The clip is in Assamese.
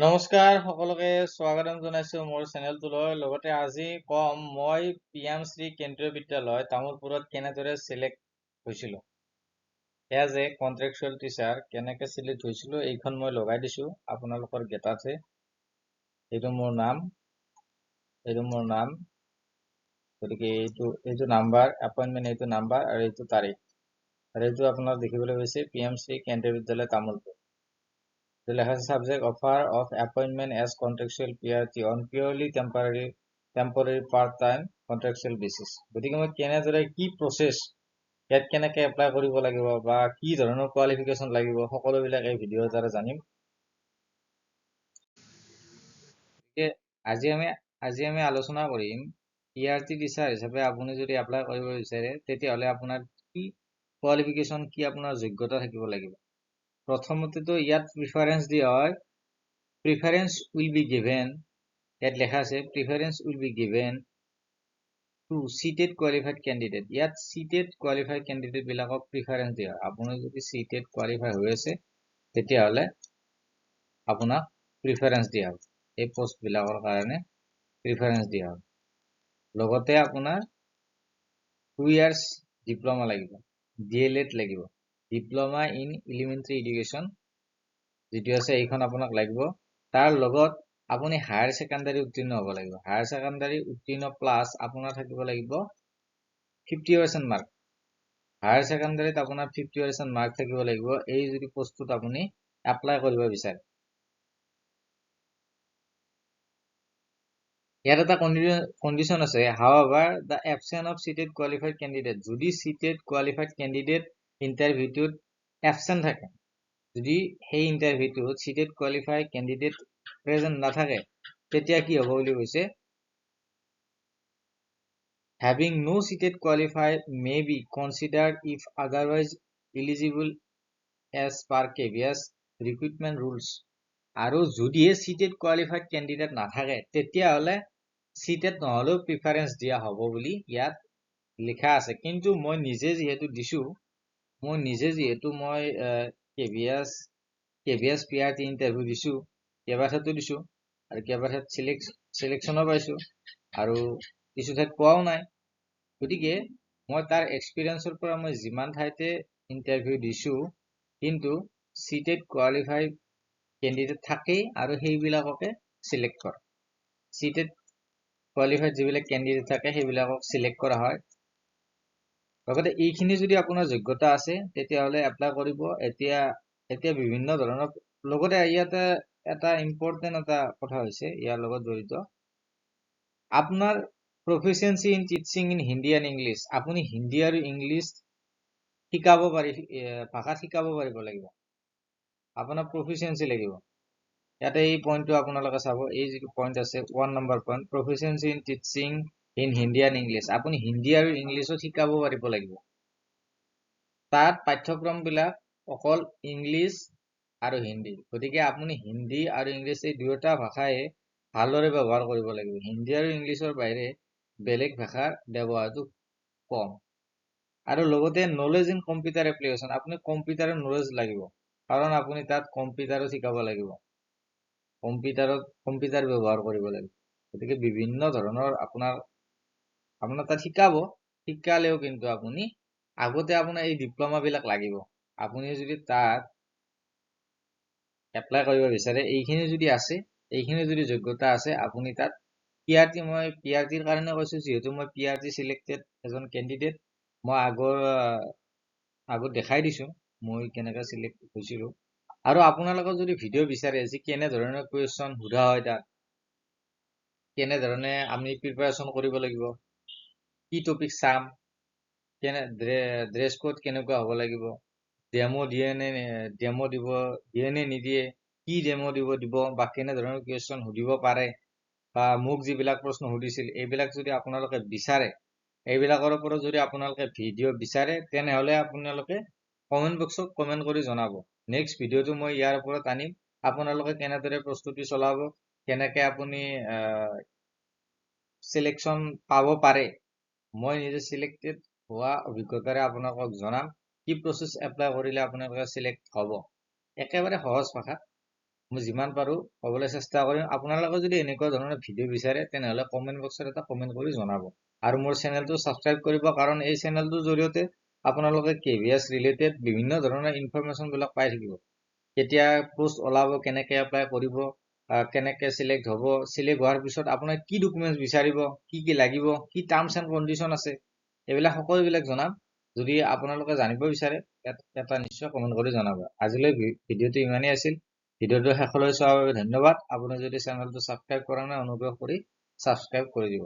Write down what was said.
নমস্কাৰ সকলোকে স্বাগতম জনাইছো মোৰ চেনেলটোলৈ। লগতে আজি কম মই পিএমশ্ৰী কেন্দ্ৰীয় বিদ্যালয় তামোলপুৰত কেনেদৰে চিলেক্ট হৈছিলো। এজ এ কন্ট্ৰেকচুৱেল টিচাৰ কেনেকে চিলেক্ট হৈছিলো এইখন মই লগাই দিছো আপোনালোকৰ গেটাতে। এইটো মোৰ নাম, গতিকে এইটো নাম্বাৰ, এপইণ্টমেণ্ট এইটো নাম্বাৰ আৰু এইটো তাৰিখ, আৰু এইটো আপোনাৰ দেখিবলৈ পাইছে পিএমশ্ৰী কেন্দ্ৰীয় বিদ্যালয় তামোলপুৰ। লেখা আছে subject offer of appointment as contractual PRT on purely temporary part-time contractual basis. গতিকে মই কেনেদৰে কি প্ৰচেছ ইয়াত কেনেকে এপ্লাই কৰিব লাগিব বা কি ধৰণৰ কোৱালিফিকেশ্যন লাগিব সকলোবিলাক এই ভিডিঅ'ৰ দ্বাৰা জানিম। আজি আমি আলোচনা কৰিম PRT টিচাৰ হিচাপে আপুনি যদি এপ্লাই কৰিব বিচাৰে তেতিয়াহ'লে আপোনাৰ কি কোৱালিফিকেশ্যন, কি আপোনাৰ যোগ্যতা থাকিব লাগিব। প্ৰথমতেতো ইয়াত প্ৰিফাৰেন্স দিয়া হয়, প্ৰিফাৰেন্স উইল বি গিভেন, ইয়াত লেখা আছে preference will be given to seated qualified candidate. ইয়াত সিটেড কোৱালিফাইড কেণ্ডিডেট বিলাকক প্ৰিফাৰেন্স দিয়া হয়। আপুনি যদি সিটেড কোৱালিফাই হৈ আছে তেতিয়াহ'লে আপোনাক প্ৰিফাৰেন্স দিয়া হ'ব, এই পোষ্ট বিলাকৰ কাৰণে প্ৰিফাৰেন্স দিয়া হ'ব। লগতে আপোনাৰ 2 years ডিপ্ল'মা লাগিব, DLED লাগিব, ডিপ্ল'মা ইন এলিমেণ্টাৰী এডুকেশ্যন যিটো আছে এইখন আপোনাক লাগিব। তাৰ লগত আপুনি হায়াৰ ছেকেণ্ডাৰী উত্তীৰ্ণ হ'ব লাগিব। হায়াৰ ছেকেণ্ডাৰী উত্তীৰ্ণ প্লাছ আপোনাৰ থাকিব লাগিব 50% মাৰ্ক। হায়াৰ ছেকেণ্ডাৰীত আপোনাৰ 50% মাৰ্ক থাকিব লাগিব এই যদি পোষ্টটোত আপুনি এপ্লাই কৰিব বিচাৰে। ইয়াত এটা কণ্ডিশ্যন আছে, however the absence of seated qualified candidate, যদি seated qualified candidate ইণ্টাৰভিউটোত এবচেণ্ট থাকে, যদি সেই ইণ্টাৰভিউটোত সিটেড কোৱালিফাইড কেণ্ডিডেট প্ৰেজেণ্ট নাথাকে তেতিয়া কি হ'ব বুলি কৈছে, having no seated qualified may be considered if otherwise eligible as per KVS recruitment rules। আৰু যদিহে সিটেড কোৱালিফাইড কেণ্ডিডেট নাথাকে তেতিয়াহ'লে সিটেড নহ'লেও প্ৰিফাৰেন্স দিয়া হ'ব বুলি ইয়াত লিখা আছে। কিন্তু মই নিজে যিহেতু KVS PRT ইণ্টাৰভিউ দিছো, কেইবাঠাতো দিছো আৰু কেইবাঠাত চিলেকশ্যনো পাইছো আৰু কিছু ঠাইত পোৱাও নাই। গতিকে মই তাৰ এক্সপিৰিয়েঞ্চৰ পৰা মই যিমান ঠাইতে ইণ্টাৰভিউ দিছো কিন্তু সিটেড কোৱালিফাইড কেণ্ডিডেট থাকেই আৰু সেইবিলাককে চিলেক্ট কৰে। সিটেড কোৱালিফাইড যিবিলাক কেণ্ডিডেট থাকে সেইবিলাকক চিলেক্ট কৰা হয়। লগতে এইখিনি যদি আপোনাৰ যোগ্যতা আছে তেতিয়াহ'লে এপ্লাই কৰিব। এতিয়া বিভিন্ন ধৰণৰ, লগতে ইয়াতে এটা ইম্পৰ্টেণ্ট এটা কথা হৈছে ইয়াৰ লগত জড়িত, আপোনাৰ proficiency in teaching in Hindi and English. আপুনি হিন্দী আৰু ইংলিছ শিকাব ভাষাত শিকাব পাৰিব লাগিব, আপোনাৰ প্ৰফিচিয়েঞ্চি লাগিব। ইয়াতে এই পইণ্টটো আপোনালোকে চাব, এই যিটো পইণ্ট আছে 1 number point, proficiency in teaching in Hindi and English. আপুনি হিন্দী আৰু ইংলিছত শিকাব পাৰিব লাগিব। তাত পাঠ্যক্ৰমবিলাক অকল ইংলিছ আৰু হিন্দী, গতিকে আপুনি হিন্দী আৰু ইংলিছ এই দুয়োটা ভাষাই ভালদৰে ব্যৱহাৰ কৰিব লাগিব। হিন্দী আৰু ইংলিছৰ বাহিৰে বেলেগ ভাষাৰ ব্যৱহাৰটো কম। আৰু লগতে নলেজ ইন কম্পিউটাৰ এপ্লিকেশ্যন, আপুনি কম্পিউটাৰৰ নলেজ লাগিব, কাৰণ আপুনি তাত কম্পিউটাৰত শিকাব লাগিব, কম্পিউটাৰ ব্যৱহাৰ কৰিব লাগিব। গতিকে বিভিন্ন ধৰণৰ আপোনাৰ তাত শিকালেও কিন্তু আপুনি আগতে আপোনাৰ এই ডিপ্ল'মাবিলাক লাগিব। আপুনি যদি তাত এপ্লাই কৰিব বিচাৰে, এইখিনি যদি যোগ্যতা আছে আপুনি তাত মই PRTৰ কাৰণে কৈছো, যিহেতু মই PRT চিলেক্টেড এজন কেণ্ডিডেট। মই আগত দেখাই দিছো মই কেনেকৈ চিলেক্ট হৈছিলো। আৰু আপোনালোকৰ যদি ভিডিঅ' বিচাৰে যে কেনেধৰণৰ কুৱেশ্যন সোধা হয়, তাত কেনেধৰণে আমি প্ৰিপাৰেশ্যন কৰিব লাগিব, কি টপিক চাম, ড্ৰেছ কোড কেনেকুৱা হ'ব লাগিব, ডেমো দিয়ে নে নিদিয়ে, কি ডেমো দিব বা কেনেধৰণৰ কুৱেশ্যন সুধিব পাৰে, বা মোক যিবিলাক প্ৰশ্ন সুধিছিল এইবিলাক যদি আপোনালোকে বিচাৰে, এইবিলাকৰ ওপৰত যদি আপোনালোকে ভিডিঅ' বিচাৰে তেনেহ'লে আপোনালোকে কমেণ্ট বক্সত কমেণ্ট কৰি জনাব। নেক্সট ভিডিঅ'টো মই ইয়াৰ ওপৰত আনিম, আপোনালোকে কেনেদৰে প্ৰস্তুতি চলাব, কেনেকৈ আপুনি চিলেকশ্যন পাব পাৰে, মই নিজে চিলেক্টেড হোৱা অভিজ্ঞতাৰে আপোনালোকক জনাম কি প্ৰচেছ এপ্লাই কৰিলে আপোনালোকে চিলেক্ট হ'ব। একেবাৰে সহজ ভাষাত মই যিমান পাৰো ক'বলৈ চেষ্টা কৰিম। আপোনালোকে যদি এনেকুৱা ধৰণৰ ভিডিঅ' বিচাৰে তেনেহ'লে কমেণ্ট বক্সত এটা কমেণ্ট কৰি জনাব আৰু মোৰ চেনেলটো ছাবস্ক্ৰাইব কৰিব, কাৰণ এই চেনেলটোৰ জৰিয়তে আপোনালোকে KVS ৰিলেটেড বিভিন্ন ধৰণৰ ইনফৰমেশ্যনবিলাক পাই থাকিব। কেতিয়া পোষ্ট ওলাব, কেনেকৈ এপ্লাই কৰিব, কেনেকৈ চিলেক্ট হ'ব, চিলেক্ট হোৱাৰ পিছত আপোনাক কি ডকুমেণ্টছ বিচাৰিব, কি লাগিব, কি টাৰ্মছ এণ্ড কণ্ডিশ্যন আছে, এইবিলাক সকলোবিলাক জনাম। যদি আপোনালোকে জানিব বিচাৰে এটা নিশ্চয় কমেণ্ট কৰি জনাব। আজিলৈ ভিডিঅ'টো ইমানেই আছিল। ভিডিঅ'টো শেষলৈ চোৱাৰ বাবে ধন্যবাদ। আপুনি যদি চেনেলটো ছাবস্ক্ৰাইব কৰা নাই অনুগ্ৰহ কৰি ছাবস্ক্ৰাইব কৰি দিব।